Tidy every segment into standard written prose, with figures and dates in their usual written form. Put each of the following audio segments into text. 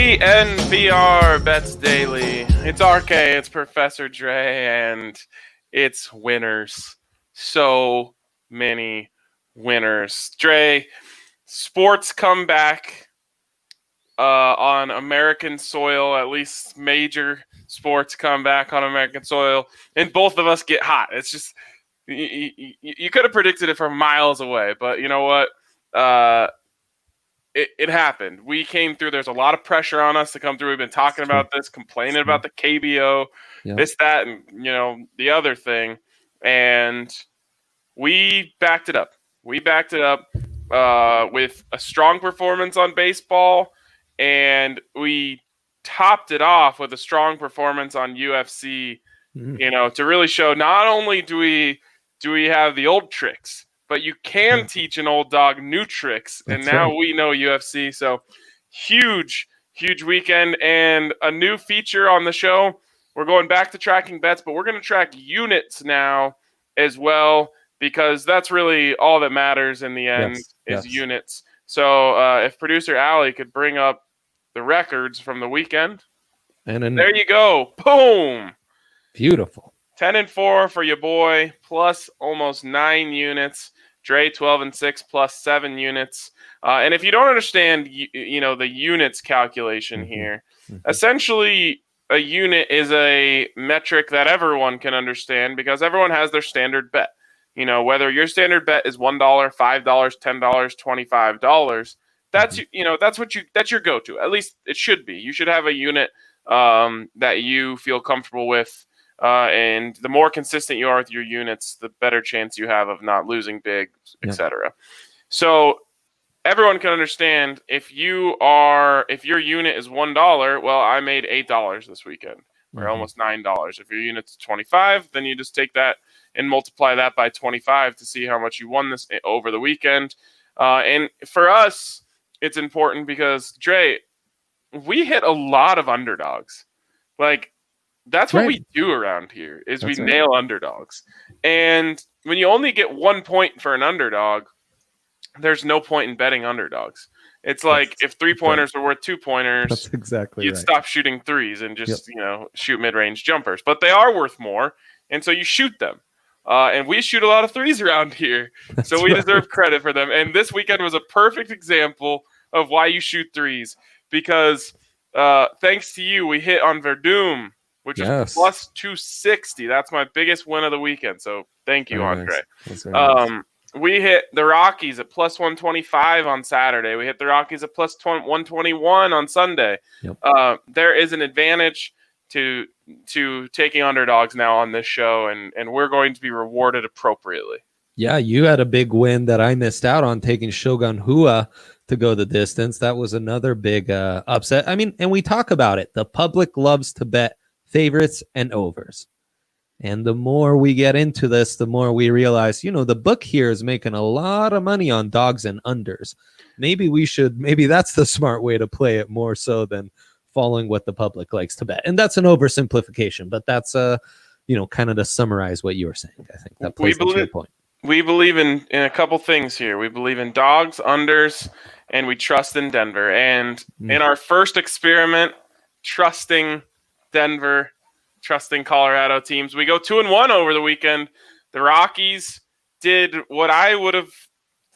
DNVR Bets Daily. It's RK, it's Professor Dre, and it's winners. So many winners. Dre, sports come back on American soil, at least major sports come back on American soil, and both of us get hot. It's just, you could have predicted it from miles away, but you know what? It happened. We came through. There's a lot of pressure on us to come through. We've been talking about this, complaining about the KBO, this, that, and the other thing. And we backed it up. We backed it up with a strong performance on baseball, and we topped it off with a strong performance on UFC. To really show not only do we have the old tricks, but you can teach an old dog new tricks, and now we know UFC. So huge weekend, and a new feature on the show. We're going back to tracking bets, but we're going to track units now as well, because that's really all that matters in the end is units. So if producer Allie could bring up the records from the weekend. And there you go. Boom. Beautiful. 10-4 for your boy, plus almost 9 units. Dre 12-6 plus 7 units. And if you don't understand, the units calculation here, essentially a unit is a metric that everyone can understand because everyone has their standard bet. Whether your standard bet is $1, $5, $10, $25, that's your go-to. At least it should be. You should have a unit that you feel comfortable with. And the more consistent you are with your units, the better chance you have of not losing big, etc. So everyone can understand if your unit is $1, well, I made $8 this weekend, or almost $9. If your unit's 25, then you just take that and multiply that by 25 to see how much you won this over the weekend. And for us, it's important because, Dre, we hit a lot of underdogs. That's what we do around here is we nail underdogs. And when you only get 1 point for an underdog, there's no point in betting underdogs. It's like if 3-pointers are worth 2-pointers, that's exactly you'd stop shooting threes and just, shoot mid-range jumpers. But they are worth more, and so you shoot them. And we shoot a lot of threes around here, so we deserve credit for them. And this weekend was a perfect example of why you shoot threes, because thanks to you, we hit on Verdum, which is plus 260. That's my biggest win of the weekend. So thank you, Andre. Nice. We hit the Rockies at plus 125 on Saturday. We hit the Rockies at plus 121 on Sunday. There is an advantage to taking underdogs now on this show, and we're going to be rewarded appropriately. Yeah, you had a big win that I missed out on, taking Shogun Hua to go the distance. That was another big upset. I mean, and we talk about it. The public loves to bet favorites and overs. And the more we get into this, the more we realize, the book here is making a lot of money on dogs and unders. Maybe that's the smart way to play it, more so than following what the public likes to bet. And that's an oversimplification, but that's kind of to summarize what you were saying. I think that plays into your point. We believe in a couple things here. We believe in dogs, unders, and we trust in Denver. And in our first experiment, trusting Denver, trusting Colorado teams, we go 2-1 over the weekend. The Rockies did what I would have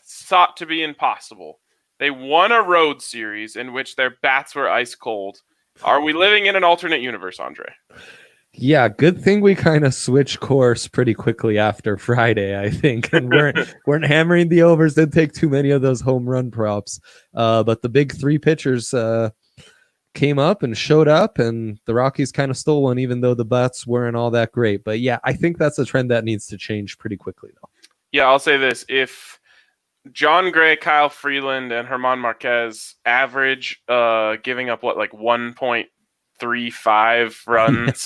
thought to be impossible. They won a road series in which their bats were ice cold. Are we living in an alternate universe, Andre? Yeah, good thing we kind of switched course pretty quickly after Friday, I think, and weren't hammering the overs. Didn't take too many of those home run props, but the big 3 pitchers came up and showed up, and the Rockies kind of stole one, even though the bats weren't all that great. But yeah, I think that's a trend that needs to change pretty quickly, though. Yeah, I'll say this. If John Gray, Kyle Freeland, and German Marquez average giving up, 1.35 runs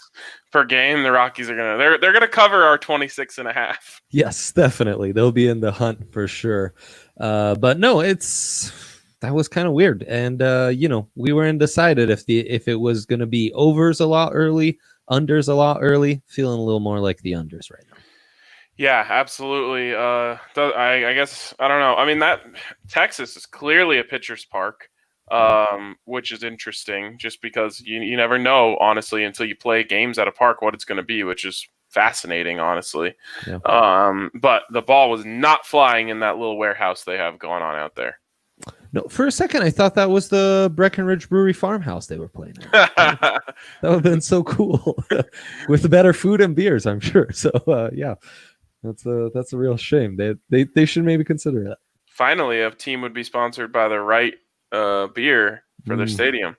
per game, the Rockies are they're gonna cover our 26.5. Yes, definitely. They'll be in the hunt for sure. But no, that was kind of weird. And, we were undecided if it was going to be overs a lot early, unders a lot early. Feeling a little more like the unders right now. Yeah, absolutely. I guess, I don't know. I mean, that Texas is clearly a pitcher's park. which is interesting just because you never know, honestly, until you play games at a park what it's going to be, which is fascinating, honestly. Yeah. But the ball was not flying in that little warehouse they have going on out there. No, for a second, I thought that was the Breckenridge Brewery farmhouse they were playing at. That would have been so cool with the better food and beers, I'm sure. So, yeah, that's a real shame. They should maybe consider that. Finally, a team would be sponsored by the right beer for their stadium.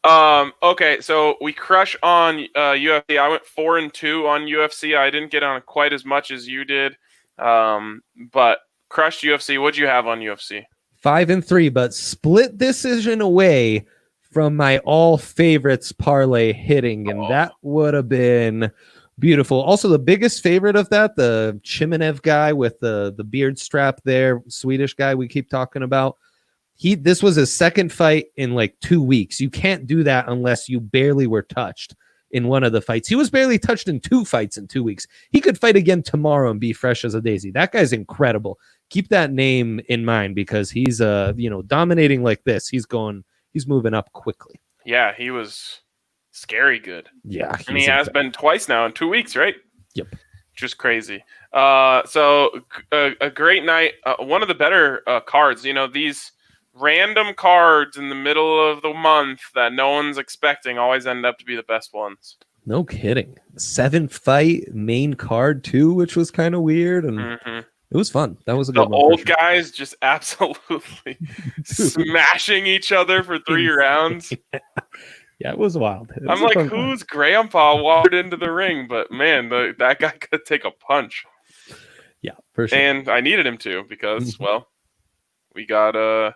Okay, so we crush on UFC. I went 4-2 on UFC. I didn't get on quite as much as you did, but crushed UFC. What'd you have on UFC? 5-3, but split decision away from my all favorites parlay hitting, and that would have been beautiful. Also, the biggest favorite of that, the Chimenev guy with the beard strap there, Swedish guy we keep talking about. This was his second fight in like 2 weeks. You can't do that unless you barely were touched in one of the fights. He was barely touched in 2 fights in 2 weeks. He could fight again tomorrow and be fresh as a daisy. That guy's incredible. Keep that name in mind because he's dominating like this. He's moving up quickly. Yeah, he was scary good. Yeah, and he has been twice now in 2 weeks, right? Yep. Just crazy. So a great night. One of the better cards. These random cards in the middle of the month that no one's expecting always end up to be the best ones. No kidding. 7-fight main card too, which was kind of weird, and it was fun. That was a good one. The old guys just absolutely smashing each other for 3 rounds. Yeah, it was wild. I'm like, whose grandpa walked into the ring? But man, that guy could take a punch. Yeah, for sure. And I needed him to because, well, we got the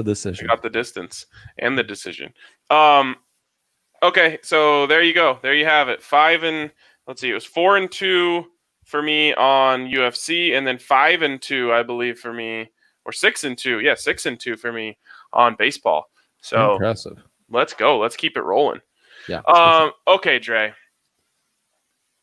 decision. We got the distance and the decision. Okay, so there you go. There you have it. It was 4-2 for me on UFC, and then 5-2, I believe, for me, or 6-2. Yeah, 6-2 for me on baseball. So impressive. Let's go. Let's keep it rolling. Yeah. Okay, Dre.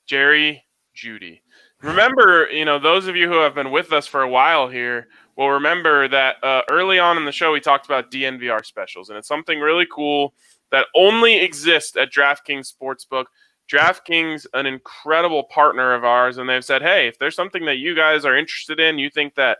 Jerry Jeudy. Remember, those of you who have been with us for a while here will remember that early on in the show we talked about DNVR specials, and it's something really cool that only exists at DraftKings Sportsbook. DraftKings, an incredible partner of ours, and they've said, hey, if there's something that you guys are interested in, you think that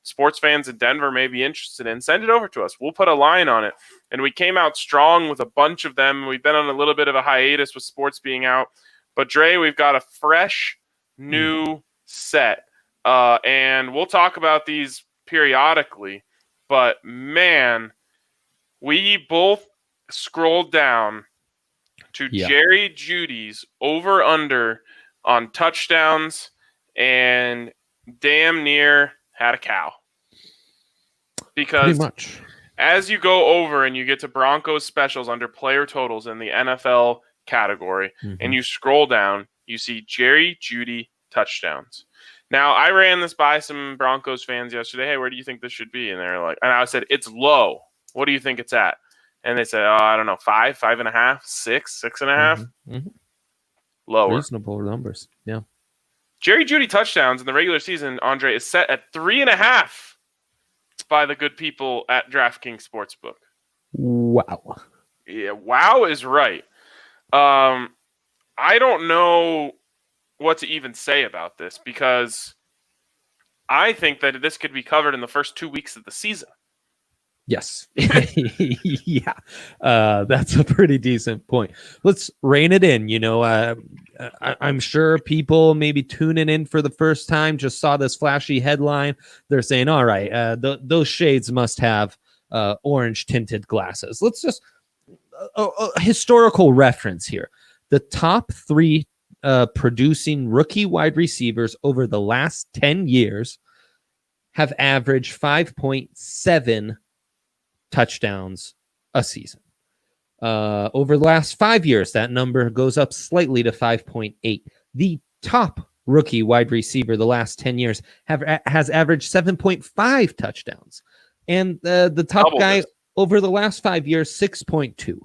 sports fans in Denver may be interested in, send it over to us. We'll put a line on it. And we came out strong with a bunch of them. We've been on a little bit of a hiatus with sports being out. But, Dre, we've got a fresh new set. And we'll talk about these periodically. But, man, we both scrolled down to Jerry Jeudy's over-under on touchdowns and damn near had a cow. Because pretty much. As you go over and you get to Broncos specials under player totals in the NFL category, and you scroll down, you see Jerry Jeudy touchdowns. Now, I ran this by some Broncos fans yesterday. Hey, where do you think this should be? And they're like, and I said, it's low. What do you think it's at? And they said, I don't know, 5, 5.5, 6, 6.5. Lower. Reasonable numbers. Yeah. Jerry Jeudy touchdowns in the regular season, Andre, is set at 3.5 by the good people at DraftKings Sportsbook. Wow. Yeah, wow is right. I don't know what to even say about this because I think that this could be covered in the first 2 weeks of the season. Yes. Yeah. That's a pretty decent point. Let's rein it in. I'm sure people maybe tuning in for the first time just saw this flashy headline. They're saying, all right, those shades must have orange tinted glasses. Let's just a historical reference here. The top 3 producing rookie wide receivers over the last 10 years have averaged 5.7 touchdowns a season. Over the last 5 years, that number goes up slightly to 5.8. The top rookie wide receiver the last 10 years has averaged 7.5 touchdowns. And the top guy over the last 5 years, 6.2.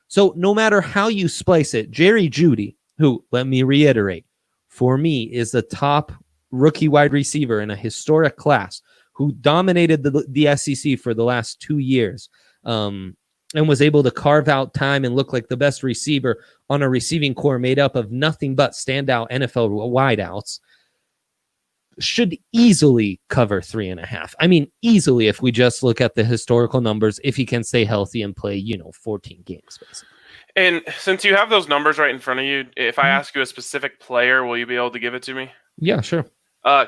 So no matter how you splice it, Jerry Jeudy, who, let me reiterate, for me is the top rookie wide receiver in a historic class, who dominated the SEC for the last 2 years, and was able to carve out time and look like the best receiver on a receiving core made up of nothing but standout NFL wideouts, should easily cover 3.5. I mean, easily, if we just look at the historical numbers, if he can stay healthy and play, 14 games, basically. And since you have those numbers right in front of you, if I ask you a specific player, will you be able to give it to me? Yeah, sure.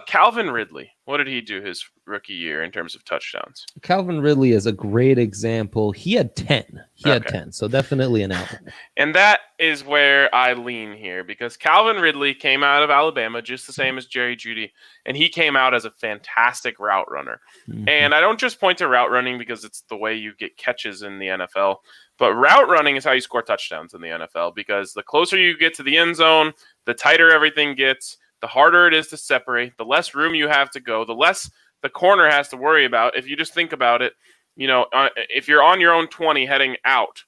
Calvin Ridley, what did he do his rookie year in terms of touchdowns? Calvin Ridley is a great example. He had 10. Had 10, so definitely an outlier. And that is where I lean here, because Calvin Ridley came out of Alabama just the same as Jerry Jeudy, and he came out as a fantastic route runner. Mm-hmm. And I don't just point to route running because it's the way you get catches in the NFL, but route running is how you score touchdowns in the NFL, because the closer you get to the end zone, the tighter everything gets, the harder it is to separate, the less room you have to go, the less the corner has to worry about. If you just think about it, if you're on your own 20 heading out,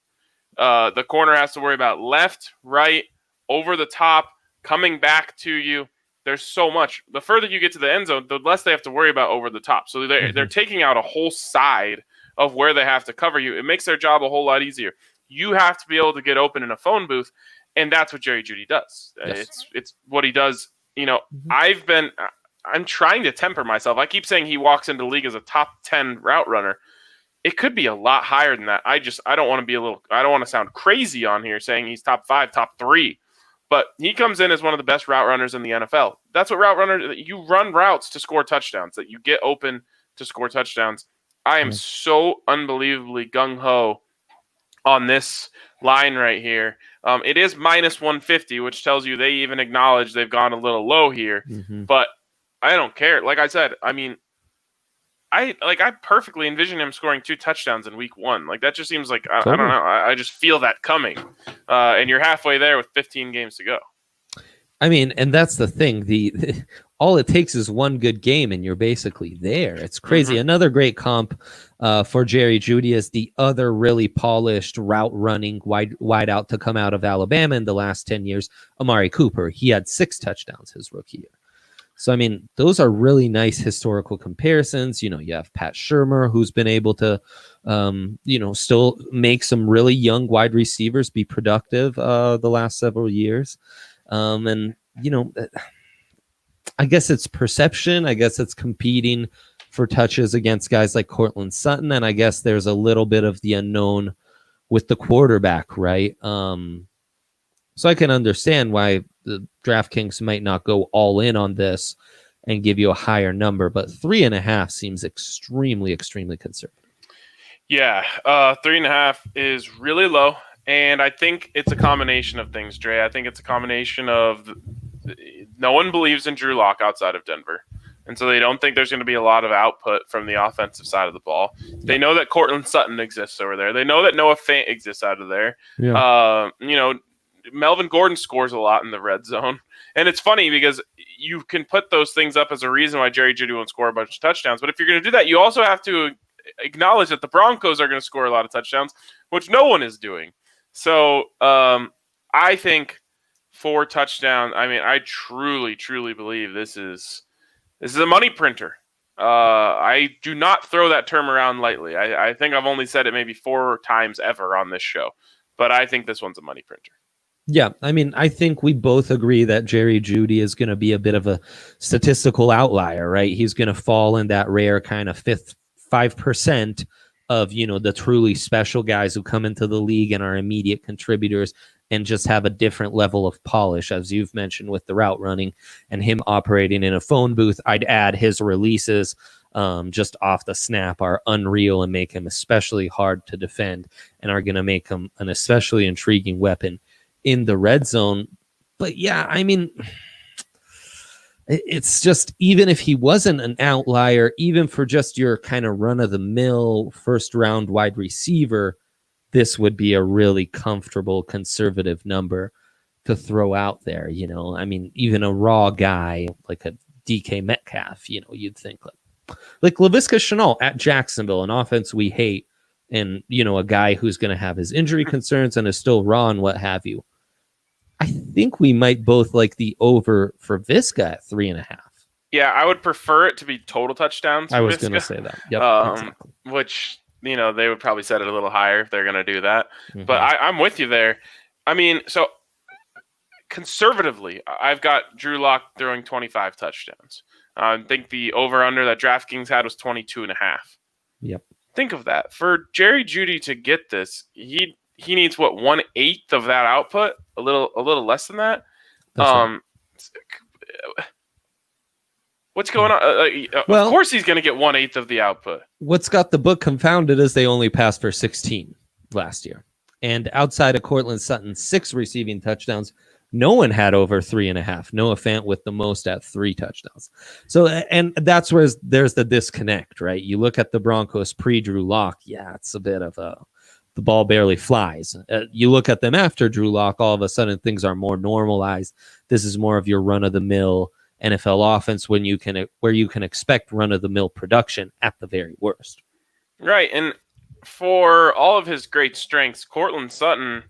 the corner has to worry about left, right, over the top, coming back to you. There's so much. The further you get to the end zone, the less they have to worry about over the top. So they're taking out a whole side of where they have to cover you. It makes their job a whole lot easier. You have to be able to get open in a phone booth, and that's what Jerry Jeudy does. Yes. It's what he does. I'm trying to temper myself. I keep saying he walks into the league as a top 10 route runner. It could be a lot higher than that. I don't want to sound crazy on here saying he's top 5, top 3, but he comes in as one of the best route runners in the NFL. That's what route runners, you run routes to score touchdowns, that you get open to score touchdowns. I am so unbelievably gung-ho on this line right here. It is minus 150, which tells you they even acknowledge they've gone a little low here, but I don't care. Like I said, I mean, I perfectly envision him scoring 2 touchdowns in week 1. Like, that just seems like, I don't know. I just feel that coming. And you're halfway there with 15 games to go. I mean, and that's the thing. All it takes is one good game, and you're basically there. It's crazy. Another great comp for Jerry Jeudy is the other really polished route running wide out to come out of Alabama in the last 10 years, Amari Cooper. He had 6 touchdowns his rookie year. So, I mean, those are really nice historical comparisons. You have Pat Shurmur, who's been able to, still make some really young wide receivers be productive the last several years. And I guess it's perception. I guess it's competing for touches against guys like Cortland Sutton. And I guess there's a little bit of the unknown with the quarterback, right? So I can understand why the DraftKings might not go all in on this and give you a higher number, but 3.5 seems extremely, extremely conservative. Yeah, 3.5 is really low. And I think it's a combination of things, Dre. I think it's a combination of no one believes in Drew Lock outside of Denver. And so they don't think there's going to be a lot of output from the offensive side of the ball. They know that Cortland Sutton exists over there. They know that Noah Fant exists out of there. Yeah. Melvin Gordon scores a lot in the red zone. And it's funny because you can put those things up as a reason why Jerry Jeudy won't score a bunch of touchdowns. But if you're going to do that, you also have to acknowledge that the Broncos are going to score a lot of touchdowns, which no one is doing. So I think 4 touchdowns. I mean, I truly, truly believe this is a money printer. I do not throw that term around lightly. I think I've only said it maybe 4 times ever on this show, but I think this one's a money printer. Yeah, I mean, I think we both agree that Jerry Jeudy is going to be a bit of a statistical outlier, right? He's going to fall in that rare kind of 5% of, the truly special guys who come into the league and are immediate contributors and just have a different level of polish, as you've mentioned with the route running and him operating in a phone booth. I'd add his releases just off the snap are unreal and make him especially hard to defend and are going to make him an especially intriguing weapon in the red zone. But yeah, I mean, it's just, even if he wasn't an outlier, even for just your kind of run-of-the-mill first-round wide receiver, this would be a really comfortable, conservative number to throw out there. I mean, even a raw guy like a DK Metcalf, you'd think like Laviska Shenault at Jacksonville, an offense we hate, and, a guy who's going to have his injury concerns and is still raw and what have you. I think we might both like the over for Viska at 3.5. Yeah, I would prefer it to be total touchdowns. I was going to Viska, say that. Yep, exactly. which they would probably set it a little higher if they're going to do that. Mhm. But I'm with you there. I mean, so conservatively, I've got Drew Lock throwing 25 touchdowns. I think the over/under that DraftKings had was 22.5. Yep. Think of that. For Jerry Jeudy to get this, he needs what, 1/8 of that output, a little less than that. That's right. What's going on? Of course, he's going to get 1/8 of the output. What's got the book confounded is they only passed for 16 last year, and outside of Cortland Sutton's 6 receiving touchdowns, no one had over 3.5. Noah Fant with the most at 3 touchdowns. So, and that's where there's the disconnect, right? You look at the Broncos pre-Drew Lock. Yeah, it's a bit of the ball barely flies. You look at them after Drew Lock, all of a sudden things are more normalized. This is more of your run-of-the-mill NFL offense where you can expect run-of-the-mill production at the very worst. Right, and for all of his great strengths, Cortland Sutton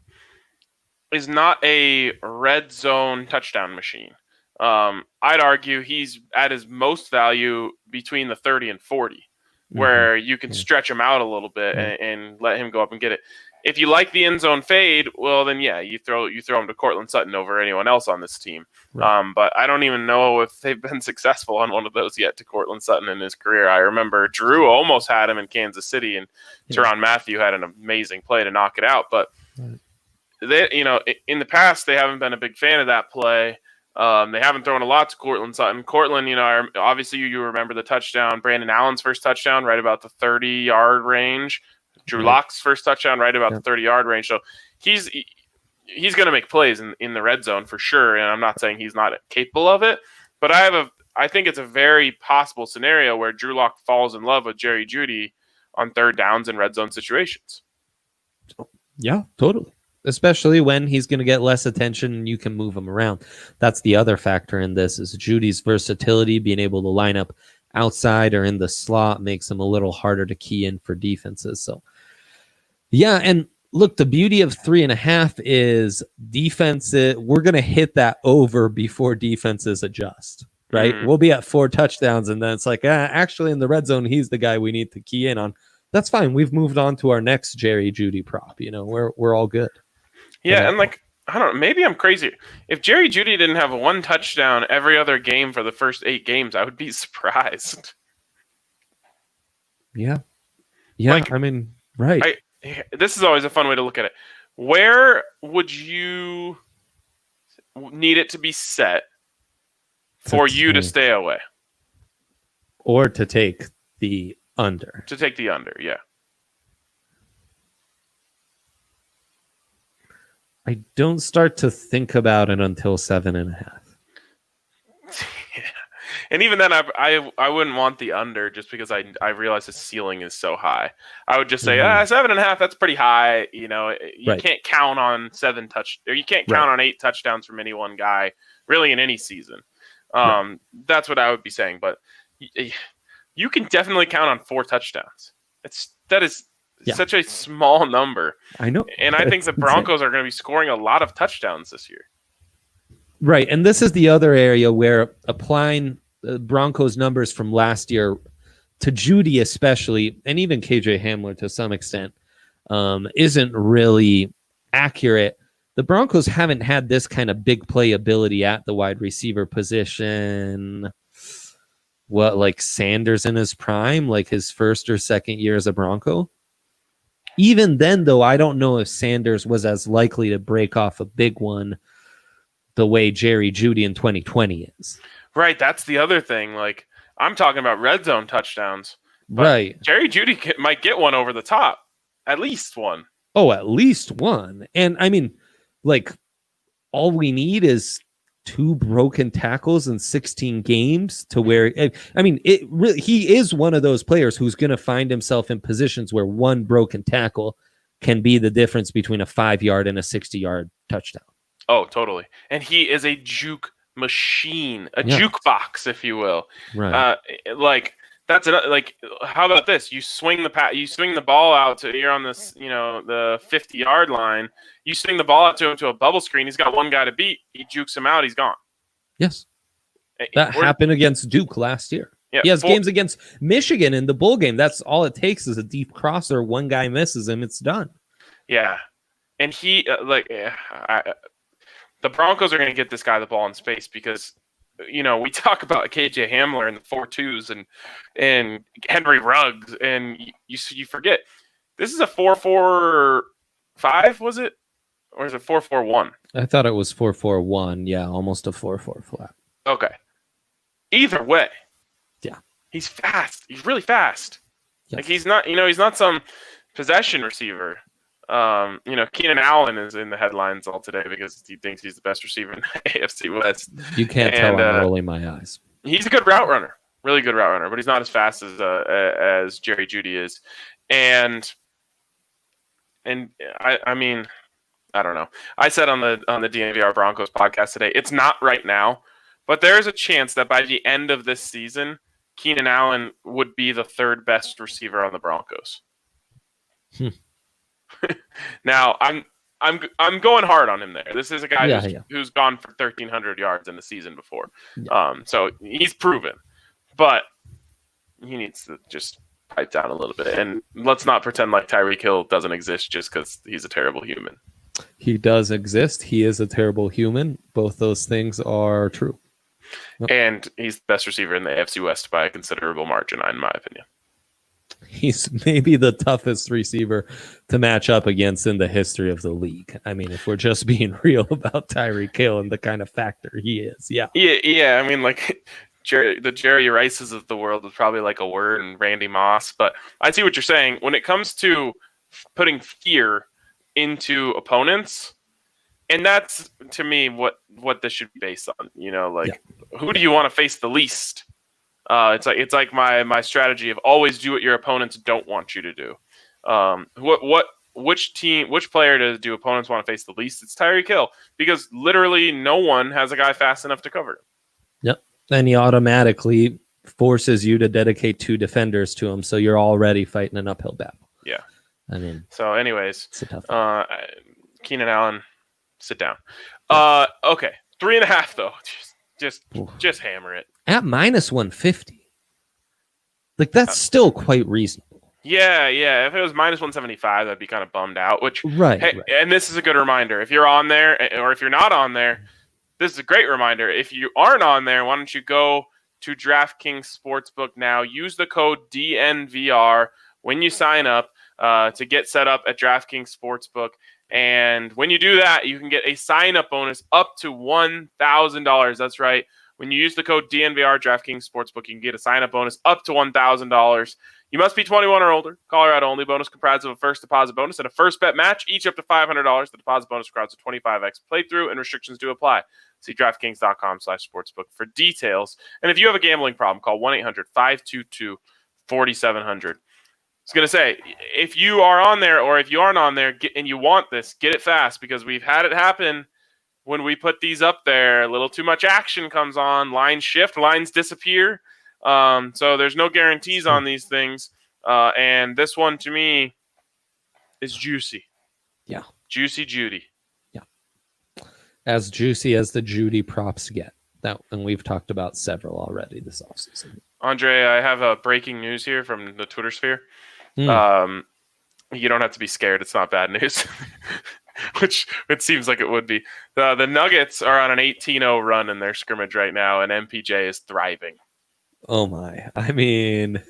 is not a red zone touchdown machine. I'd argue he's at his most value between the 30 and 40, where you can stretch him out a little bit and let him go up and get it. If you like the end zone fade, well, then yeah, you throw him to Cortland Sutton over anyone else on this team. Right. But I don't even know if they've been successful on one of those yet to Cortland Sutton in his career. I remember Drew almost had him in Kansas City, and Tyrann Mathieu had an amazing play to knock it out. But they, in the past, they haven't been a big fan of that play. They haven't thrown a lot to Cortland Sutton. Cortland, obviously you remember the touchdown, Brandon Allen's first touchdown, right about the 30-yard range. Drew Lock's first touchdown, right about the 30-yard range. So he's going to make plays in the red zone for sure. And I'm not saying he's not capable of it, but I think it's a very possible scenario where Drew Lock falls in love with Jerry Jeudy on third downs in red zone situations. Yeah, totally. Especially when he's going to get less attention and you can move him around. That's the other factor in this is Judy's versatility, being able to line up outside or in the slot makes him a little harder to key in for defenses. So, yeah, and look, the beauty of 3.5 is defense. We're going to hit that over before defenses adjust, right? Mm-hmm. We'll be at 4 touchdowns, and then it's like, actually in the red zone, he's the guy we need to key in on. That's fine. We've moved on to our next Jerry Jeudy prop. We're all good. Yeah, and I don't know, maybe I'm crazy. If Jerry Jeudy didn't have 1 touchdown every other game for the first 8 games, I would be surprised. Yeah. Yeah, I mean, right. This is always a fun way to look at it. Where would you need it to be set for you to stay away? Or to take the under. To take the under, yeah. I don't start to think about it until 7.5. Yeah. And even then, I wouldn't want the under just because I realize the ceiling is so high. I would just say 7.5. That's pretty high. You can't count on 7 or you can't count on 8 touchdowns from any one guy really in any season. That's what I would be saying. But you can definitely count on 4 touchdowns. That is such a small number. I know. And I think the Broncos are going to be scoring a lot of touchdowns this year. Right. And this is the other area where applying the Broncos numbers from last year to Jeudy especially, and even KJ Hamler to some extent, isn't really accurate. The Broncos haven't had this kind of big play ability at the wide receiver position. Like Sanders in his prime, like his first or second year as a Bronco? Even then, though, I don't know if Sanders was as likely to break off a big one the way Jerry Jeudy in 2020 is. Right, that's the other thing. Like, I'm talking about red zone touchdowns. Right. Jerry Jeudy might get one over the top. At least one. Oh, at least one. And, I mean, like, all we need is 2 broken tackles in 16 games to where, I mean, he is one of those players who's going to find himself in positions where 1 broken tackle can be the difference between a 5-yard and a 60-yard touchdown. Oh, totally. And he is a juke machine, a jukebox, if you will. Right. That's another, how about this? You swing the ball out to, you're on this, the 50-yard line. You swing the ball out to him to a bubble screen. He's got 1 guy to beat. He jukes him out. He's gone. Yes. That happened against Duke last year. Yeah, he has games against Michigan in the bowl game. That's all it takes is a deep crosser. One guy misses him, it's done. Yeah, and he the Broncos are going to get this guy the ball in space because, we talk about KJ Hamler and the 4.2s and Henry Ruggs, and you forget this is a 4.45, was it, or is it 4.41? I thought it was 4.41. Yeah, almost a 4.4 flat. Okay. Either way, yeah, he's fast. He's really fast. Yes. Like he's not some possession receiver. Keenan Allen is in the headlines all today because he thinks he's the best receiver in the AFC West. You can't tell I'm rolling my eyes. He's a good route runner, really good route runner, but he's not as fast as Jerry Jeudy is. And I mean, I don't know. I said on the DNVR Broncos podcast today, it's not right now, but there's a chance that by the end of this season, Keenan Allen would be the third best receiver on the Broncos. Now I'm going hard on him there. This is a guy who's gone for 1,300 yards in the season before. Yeah. So he's proven, but he needs to just pipe down a little bit. And let's not pretend like Tyreek Hill doesn't exist just because he's a terrible human. He does exist. He is a terrible human. Both those things are true. Yep. And he's the best receiver in the AFC West by a considerable margin, in my opinion. He's maybe the toughest receiver to match up against in the history of the league. I mean, if we're just being real about Tyreek Hill and the kind of factor he is. Yeah. I mean, like the Jerry Rices of the world is probably like a word, and Randy Moss. But I see what you're saying. When it comes to putting fear into opponents, and that's, to me, what this should be based on. Who do you want to face the least? It's like my strategy of always do what your opponents don't want you to do. Which player do opponents want to face the least? It's Tyreek Hill, because literally no one has a guy fast enough to cover him. Yep, and he automatically forces you to dedicate 2 defenders to him, so you're already fighting an uphill battle. Yeah, I mean. So, anyways, it's a tough one. Keenan Allen, sit down. Okay, 3.5 though. Just hammer it. At -150. Like, that's still quite reasonable. Yeah. If it was -175, I'd be kind of bummed out. Right. And this is a good reminder. If you're on there, or if you're not on there, this is a great reminder. If you aren't on there, why don't you go to DraftKings Sportsbook now? Use the code DNVR when you sign up to get set up at DraftKings Sportsbook. And when you do that, you can get a sign-up bonus up to $1,000. That's right. When you use the code DNVR DraftKings Sportsbook, you can get a sign-up bonus up to $1,000. You must be 21 or older. Colorado only. Bonus comprised of a first deposit bonus and a first bet match, each up to $500. The deposit bonus requires a 25x playthrough, and restrictions do apply. See DraftKings.com/sportsbook for details. And if you have a gambling problem, call 1-800-522-4700. I was going to say, if you are on there, or if you aren't on there and you want this, get it fast, because we've had it happen. When we put these up there, a little too much action comes on, lines shift, lines disappear. So there's no guarantees on these things. And this one, to me, is juicy. Yeah. Juicy Jeudy. Yeah. As juicy as the Jeudy props get. And we've talked about several already this offseason. Andre, I have a breaking news here from the Twitter sphere. You don't have to be scared. It's not bad news. Which it seems like it would be. The Nuggets are on an 18-0 run in their scrimmage right now, and MPJ is thriving. Oh, my. I mean,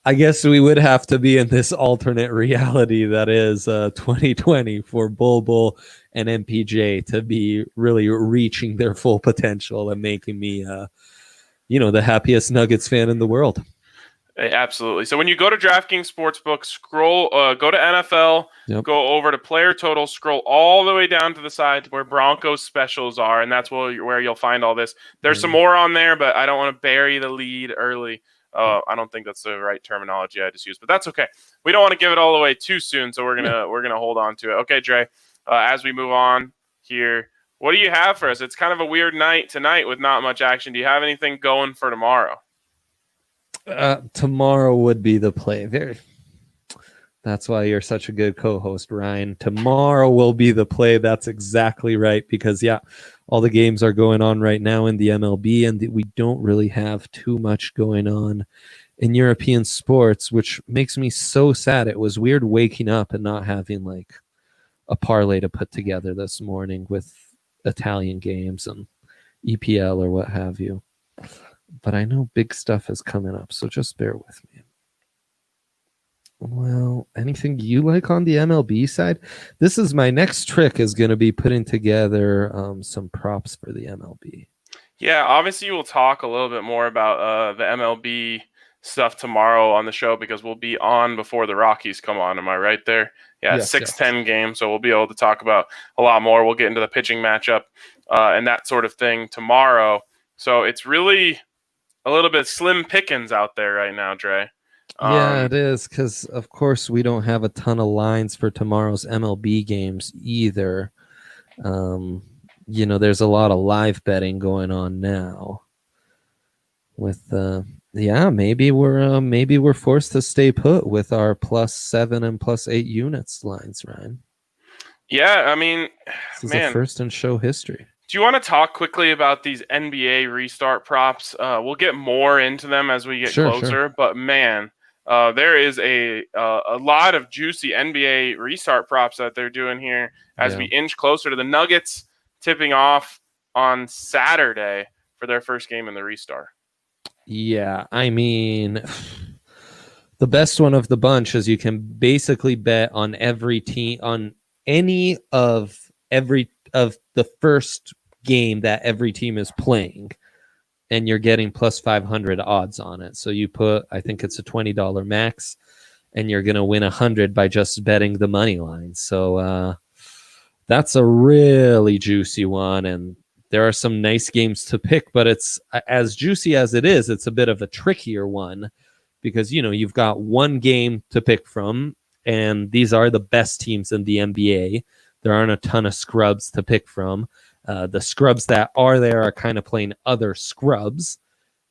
I guess we would have to be in this alternate reality that is 2020 for Bull and MPJ to be really reaching their full potential and making me, the happiest Nuggets fan in the world. Absolutely. So when you go to DraftKings Sportsbook, go to NFL, Go over to player total, scroll all the way down to the side where Broncos specials are, and that's where you'll find all this. There's some more on there, but I don't want to bury the lead early. I don't think that's the right terminology I just used, but that's okay. We don't want to give it all away too soon, so we're gonna hold on to it. Okay, Dre. As we move on here, what do you have for us? It's kind of a weird night tonight with not much action. Do you have anything going for tomorrow? Tomorrow would be the play. That's why you're such a good co-host, Ryan. Tomorrow will be the play. That's exactly right. Because, all the games are going on right now in the MLB, and we don't really have too much going on in European sports, which makes me so sad. It was weird waking up and not having like a parlay to put together this morning with Italian games and EPL or what have you. But I know big stuff is coming up, so just bear with me. Well, anything you like on the MLB side? This is my next trick, is going to be putting together some props for the MLB. Yeah, obviously we'll talk a little bit more about the MLB stuff tomorrow on the show, because we'll be on before the Rockies come on. Am I right there? Yeah, Yes, 6:10 game, so we'll be able to talk about a lot more. We'll get into the pitching matchup and that sort of thing tomorrow. So it's really a little bit slim pickings out there right now, Dre. Yeah, it is, because of course we don't have a ton of lines for tomorrow's MLB games either. There's a lot of live betting going on now. With maybe we're forced to stay put with our +7 and +8 units lines, Ryan. Yeah, I mean, this is a first in show history. Do you want to talk quickly about these NBA restart props? We'll get more into them as we get closer, sure. But man, there is a lot of juicy NBA restart props that they're doing here as we inch closer to the Nuggets tipping off on Saturday for their first game in the restart. Yeah, I mean, the best one of the bunch is you can basically bet on every team, on any of the first game that every team is playing, and you're getting +500 odds on it. So you put, I think it's a $20 max, and you're going to win 100 by just betting the money line. So that's a really juicy one, and there are some nice games to pick, but it's as juicy as it is, it's a bit of a trickier one, because you've got one game to pick from, and these are the best teams in the NBA. There aren't a ton of scrubs to pick from. The scrubs that are there are kind of playing other scrubs.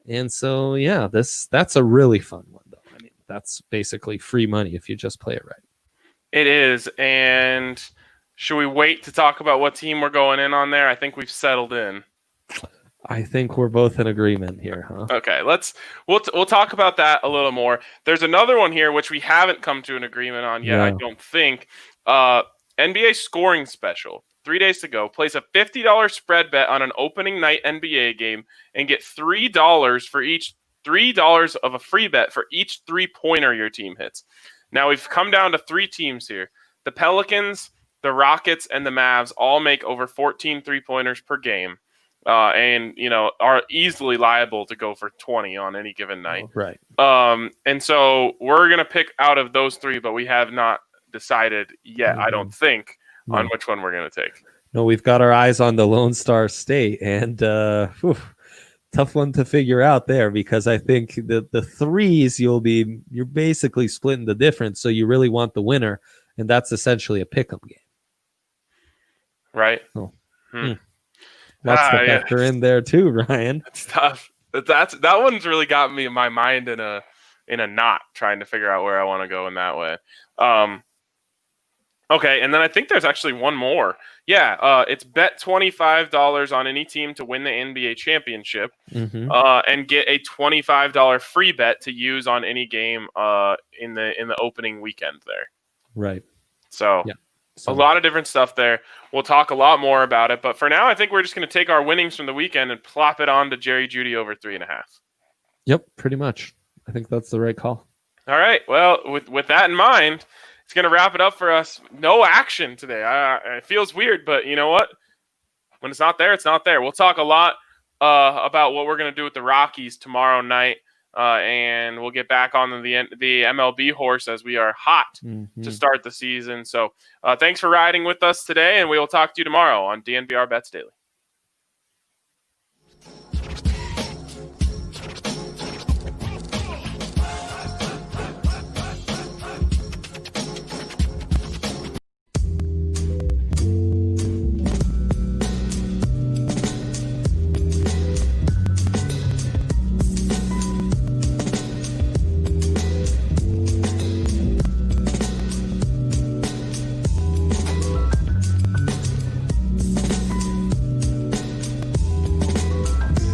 And so, yeah, that's a really fun one, though. I mean, that's basically free money if you just play it right. It is. And should we wait to talk about what team we're going in on there? I think we've settled in. I think we're both in agreement here, huh? Okay, we'll talk about that a little more. There's another one here which we haven't come to an agreement on yet, I don't think. NBA scoring special. 3 days to go. Place a $50 spread bet on an opening night NBA game and get $3 for each $3 of a free bet for each 3-pointer your team hits. Now we've come down to 3 teams here. The Pelicans, the Rockets, and the Mavs all make over 14 3-pointers per game. And are easily liable to go for 20 on any given night. Right. And so we're gonna pick out of those 3, but we have not decided yet. I don't think on which one we're gonna take. No, we've got our eyes on the Lone Star State, and tough one to figure out there, because I think the threes you're basically splitting the difference. So you really want the winner, and that's essentially a pick'em game, right? Oh. That's the factor in there too, Ryan. It's tough. That one's really got me in my mind in a knot, trying to figure out where I want to go in that way. Okay, and then I think there's actually one more. Yeah, it's bet $25 on any team to win the NBA championship, and get a $25 free bet to use on any game in the opening weekend there. Right. So. Yeah. A lot of different stuff there. We'll talk a lot more about it. But for now, I think we're just going to take our winnings from the weekend and plop it on to Jerry Jeudy over 3.5. Yep, pretty much. I think that's the right call. All right. Well, with that in mind, it's going to wrap it up for us. No action today. It feels weird, but you know what? When it's not there, it's not there. We'll talk a lot about what we're going to do with the Rockies tomorrow night. And we'll get back on the MLB horse as we are hot to start the season. So thanks for riding with us today, and we will talk to you tomorrow on DNVR Bets Daily.